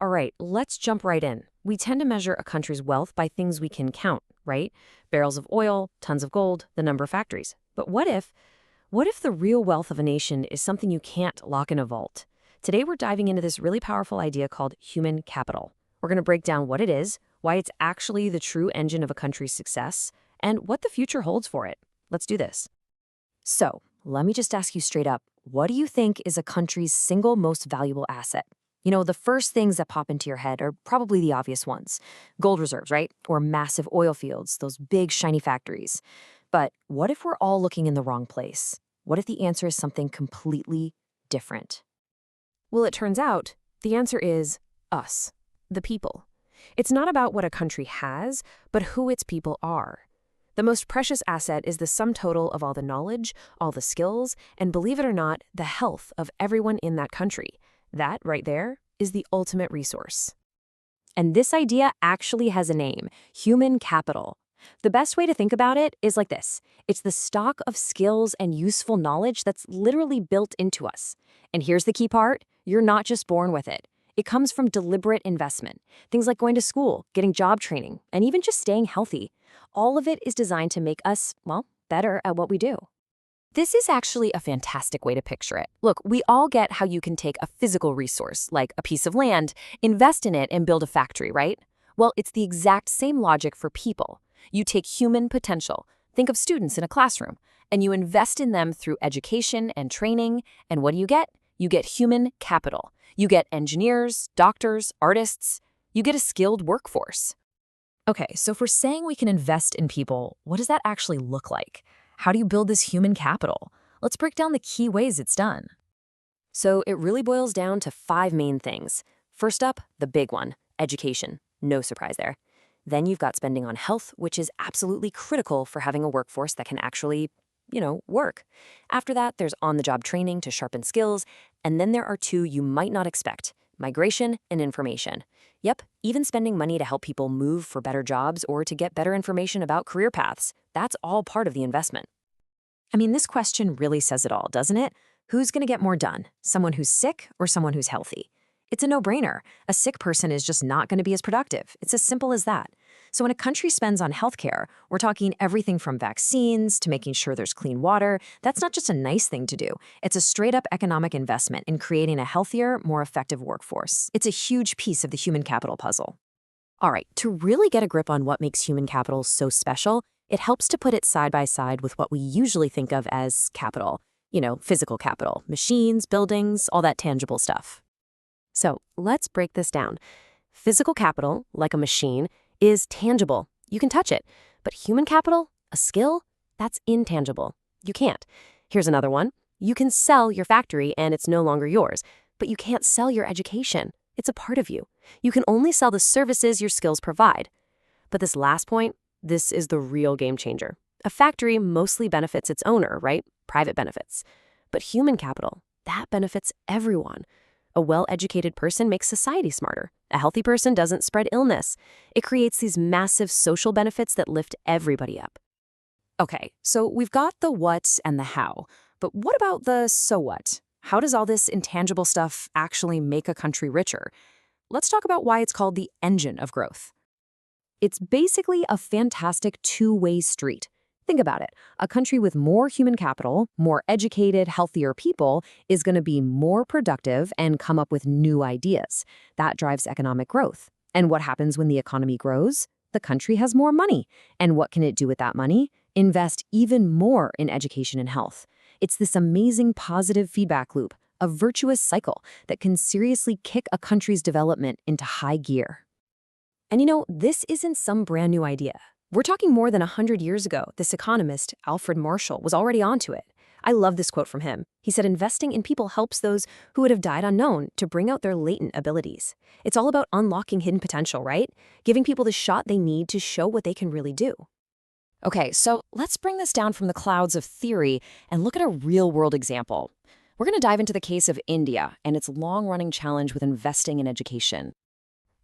All right, let's jump right in. We tend to measure a country's wealth by things we can count, right? Barrels of oil, tons of gold, the number of factories. But what if the real wealth of a nation is something you can't lock in a vault? Today we're diving into this really powerful idea called human capital. We're going to break down what it is, why it's actually the true engine of a country's success, and what the future holds for it. Let's do this. So, let me just ask you straight up, what do you think is a country's single most valuable asset? The first things that pop into your head are probably the obvious ones. Gold reserves, right? Or massive oil fields, those big shiny factories. But what if we're all looking in the wrong place? What if the answer is something completely different? Well, it turns out the answer is us, the people. It's not about what a country has, but who its people are. The most precious asset is the sum total of all the knowledge, all the skills, and believe it or not, the health of everyone in that country. That, right there, is the ultimate resource. And this idea actually has a name, human capital. The best way to think about it is like this. It's the stock of skills and useful knowledge that's literally built into us. And here's the key part, you're not just born with it. It comes from deliberate investment. Things like going to school, getting job training, and even just staying healthy. All of it is designed to make us, well, better at what we do. This is actually a fantastic way to picture it. Look, we all get how you can take a physical resource, like a piece of land, invest in it, and build a factory, right? Well, it's the exact same logic for people. You take human potential, think of students in a classroom, and you invest in them through education and training, and what do you get? You get human capital. You get engineers, doctors, artists. You get a skilled workforce. Okay, so if we're saying we can invest in people, what does that actually look like? How do you build this human capital? Let's break down the key ways it's done. So it really boils down to 5 main things. First up, the big one, education. No surprise there. Then you've got spending on health, which is absolutely critical for having a workforce that can actually, work. After that, there's on-the-job training to sharpen skills. And then there are 2 you might not expect, migration and information. Yep, even spending money to help people move for better jobs or to get better information about career paths. That's all part of the investment. I mean, this question really says it all, doesn't it? Who's going to get more done? Someone who's sick or someone who's healthy? It's a no-brainer. A sick person is just not going to be as productive. It's as simple as that. So when a country spends on healthcare, we're talking everything from vaccines to making sure there's clean water. That's not just a nice thing to do. It's a straight-up economic investment in creating a healthier, more effective workforce. It's a huge piece of the human capital puzzle. All right, to really get a grip on what makes human capital so special, it helps to put it side by side with what we usually think of as capital. Physical capital, machines, buildings, all that tangible stuff. So let's break this down. Physical capital, like a machine, is tangible. You can touch it. But human capital, a skill, that's intangible. You can't. Here's another one. You can sell your factory and it's no longer yours, but you can't sell your education. It's a part of you. You can only sell the services your skills provide. But this last point, this is the real game changer. A factory mostly benefits its owner, right? Private benefits. But human capital, that benefits everyone. A well-educated person makes society smarter. A healthy person doesn't spread illness. It creates these massive social benefits that lift everybody up. Okay, so we've got the what and the how, but what about the so what? How does all this intangible stuff actually make a country richer? Let's talk about why it's called the engine of growth. It's basically a fantastic two-way street. Think about it. A country with more human capital, more educated, healthier people is going to be more productive and come up with new ideas. That drives economic growth. And what happens when the economy grows? The country has more money. And what can it do with that money? Invest even more in education and health. It's this amazing positive feedback loop, a virtuous cycle that can seriously kick a country's development into high gear. And this isn't some brand new idea. We're talking more than 100 years ago. This economist, Alfred Marshall, was already onto it. I love this quote from him. He said, investing in people helps those who would have died unknown to bring out their latent abilities. It's all about unlocking hidden potential, right? Giving people the shot they need to show what they can really do. Okay, so let's bring this down from the clouds of theory and look at a real-world example. We're going to dive into the case of India and its long-running challenge with investing in education.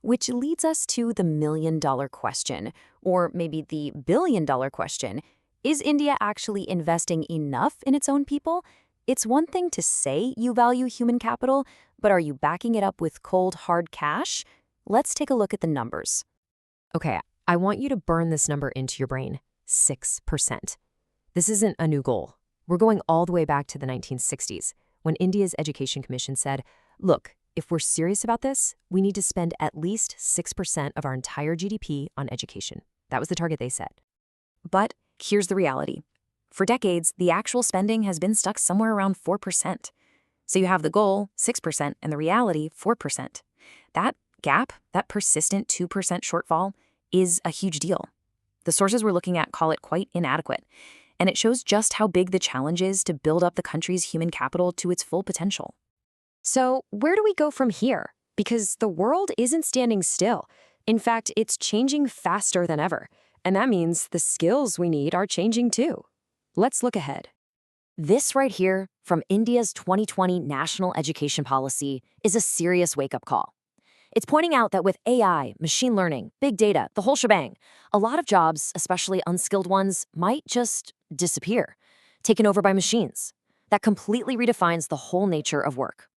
Which leads us to the million-dollar question, or maybe the billion-dollar question. Is India actually investing enough in its own people? It's one thing to say you value human capital, but are you backing it up with cold, hard cash? Let's take a look at the numbers. Okay, I want you to burn this number into your brain. 6%. This isn't a new goal. We're going all the way back to the 1960s, when India's Education Commission said, look, if we're serious about this, we need to spend at least 6% of our entire GDP on education. That was the target they set. But here's the reality. For decades, the actual spending has been stuck somewhere around 4%. So you have the goal, 6%, and the reality, 4%. That gap, that persistent 2% shortfall, is a huge deal. The sources we're looking at call it quite inadequate, and it shows just how big the challenge is to build up the country's human capital to its full potential. So where do we go from here? Because the world isn't standing still. In fact, it's changing faster than ever. And that means the skills we need are changing too. Let's look ahead. This right here, from India's 2020 National Education Policy, is a serious wake-up call. It's pointing out that with AI, machine learning, big data, the whole shebang, a lot of jobs, especially unskilled ones, might just disappear, taken over by machines. That completely redefines the whole nature of work.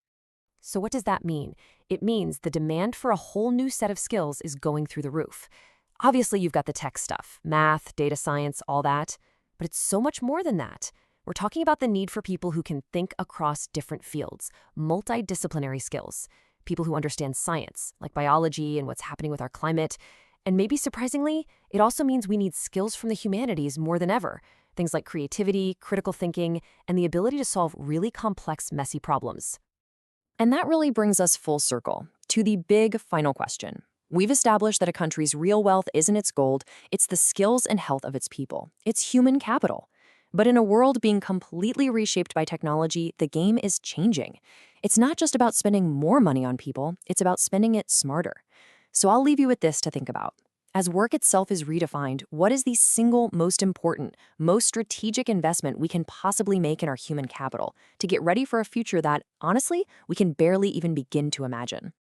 So what does that mean? It means the demand for a whole new set of skills is going through the roof. Obviously, you've got the tech stuff, math, data science, all that, but it's so much more than that. We're talking about the need for people who can think across different fields, multidisciplinary skills, people who understand science, like biology and what's happening with our climate. And maybe surprisingly, it also means we need skills from the humanities more than ever, things like creativity, critical thinking, and the ability to solve really complex, messy problems. And that really brings us full circle to the big final question. We've established that a country's real wealth isn't its gold, it's the skills and health of its people. It's human capital. But in a world being completely reshaped by technology, the game is changing. It's not just about spending more money on people, it's about spending it smarter. So I'll leave you with this to think about. As work itself is redefined, what is the single most important, most strategic investment we can possibly make in our human capital to get ready for a future that, honestly, we can barely even begin to imagine?